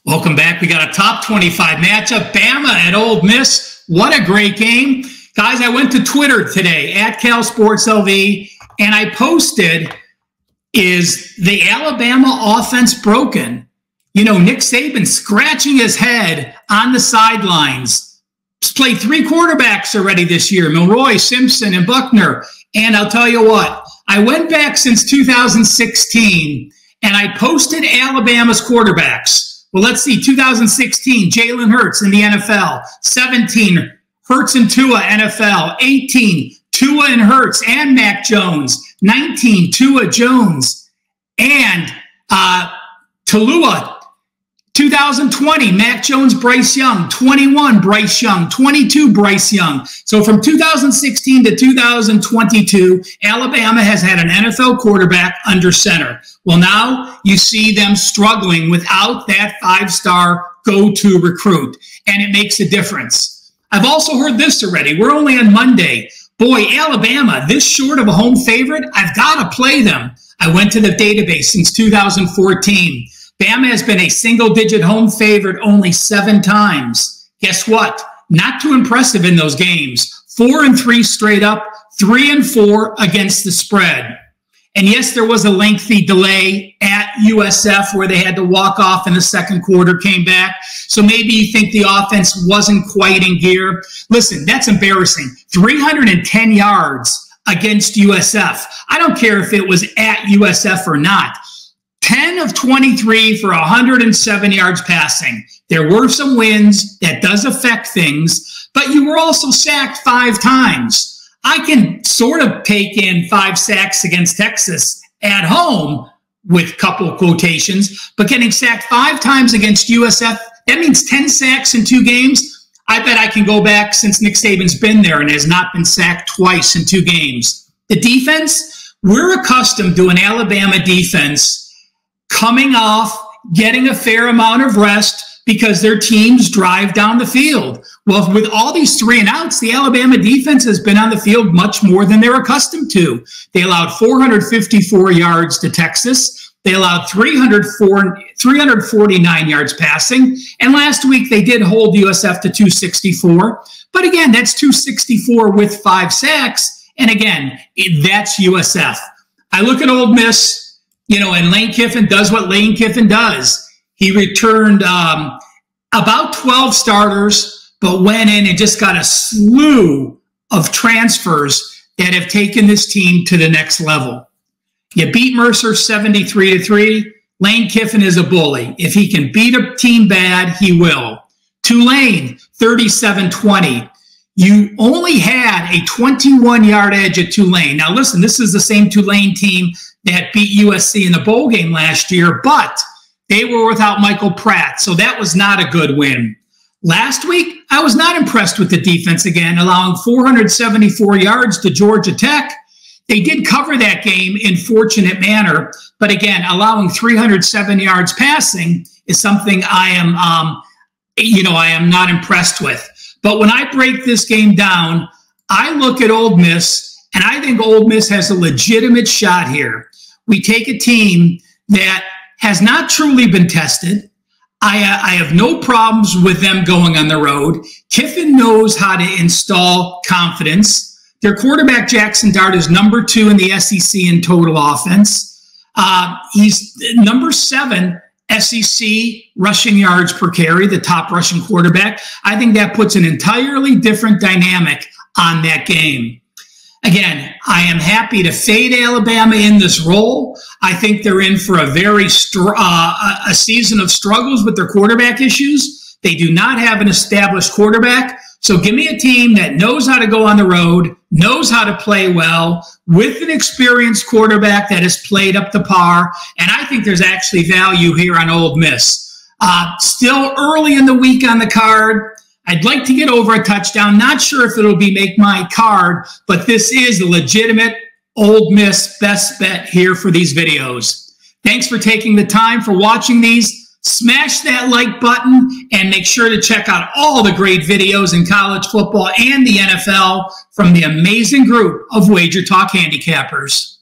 Welcome back. We got a top 25 matchup. Bama at Ole Miss. What a great game. Guys, I went to Twitter today, at CalSportsLV, and I posted, is the Alabama offense broken? You know, Nick Saban scratching his head on the sidelines. He's played 3 quarterbacks already this year, Milroy, Simpson, and Buckner. And I'll tell you what, I went back since 2016, and I posted Alabama's quarterbacks. Well, let's see, 2016, Jalen Hurts in the NFL. 17, Hurts and Tua, NFL. 18, Tua and Hurts and Mac Jones. 19, Tua Jones and Talua. 2020, Mac Jones, Bryce Young. 21, Bryce Young. 22, Bryce Young. So from 2016 to 2022, Alabama has had an NFL quarterback under center. Well, now you see them struggling without that 5-star go-to recruit, and it makes a difference. I've also heard this already. We're only on Monday. Boy, Alabama, this short of a home favorite, I've got to play them. I went to the database since 2014. Bama has been a single-digit home favorite only 7 times. Guess what? Not too impressive in those games. 4-3 straight up, 3-4 against the spread. And yes, there was a lengthy delay at USF where they had to walk off in the second quarter, came back. So maybe you think the offense wasn't quite in gear. Listen, that's embarrassing. 310 yards against USF. I don't care if it was at USF or not. 10 of 23 for 107 yards passing. There were some wins. That does affect things, but you were also sacked 5 times. I can sort of take in 5 sacks against Texas at home with couple quotations, but getting sacked 5 times against USF, that means 10 sacks in 2 games. I bet I can go back since Nick Saban's been there and has not been sacked twice in 2 games. The defense, we're accustomed to an Alabama defense coming off, getting a fair amount of rest because their teams drive down the field. Well, with all these 3 and outs, the Alabama defense has been on the field much more than they're accustomed to. They allowed 454 yards to Texas. They allowed 349 yards passing. And last week, they did hold USF to 264. But again, that's 264 with 5 sacks. And again, that's USF. I look at Ole Miss. You know, and Lane Kiffin does what Lane Kiffin does. He returned about 12 starters, but went in and just got a slew of transfers that have taken this team to the next level. You beat Mercer 73-3. Lane Kiffin is a bully. If he can beat a team bad, he will. Tulane, 37-20. You only had a 21-yard edge at Tulane. Now, listen, this is the same Tulane team that beat USC in the bowl game last year, but they were without Michael Pratt, so that was not a good win. Last week, I was not impressed with the defense again, allowing 474 yards to Georgia Tech. They did cover that game in fortunate manner, but again, allowing 307 yards passing is something I am not impressed with. But when I break this game down, I look at Ole Miss, and I think Ole Miss has a legitimate shot here. We take a team that has not truly been tested. I have no problems with them going on the road. Kiffin knows how to install confidence. Their quarterback, Jackson Dart, is number 2 in the SEC in total offense. He's number 7 SEC rushing yards per carry, the top rushing quarterback. I think that puts an entirely different dynamic on that game. Again, I am happy to fade Alabama in this role. I think they're in for a very a season of struggles with their quarterback issues. They do not have an established quarterback. So give me a team that knows how to go on the road, knows how to play well, with an experienced quarterback that has played up to par. And I think there's actually value here on Ole Miss. Still early in the week on the card. I'd like to get over a touchdown. Not sure if it'll be make my card, but this is a legitimate Ole Miss best bet here for these videos. Thanks for taking the time for watching these. Smash that like button and make sure to check out all the great videos in college football and the NFL from the amazing group of Wager Talk handicappers.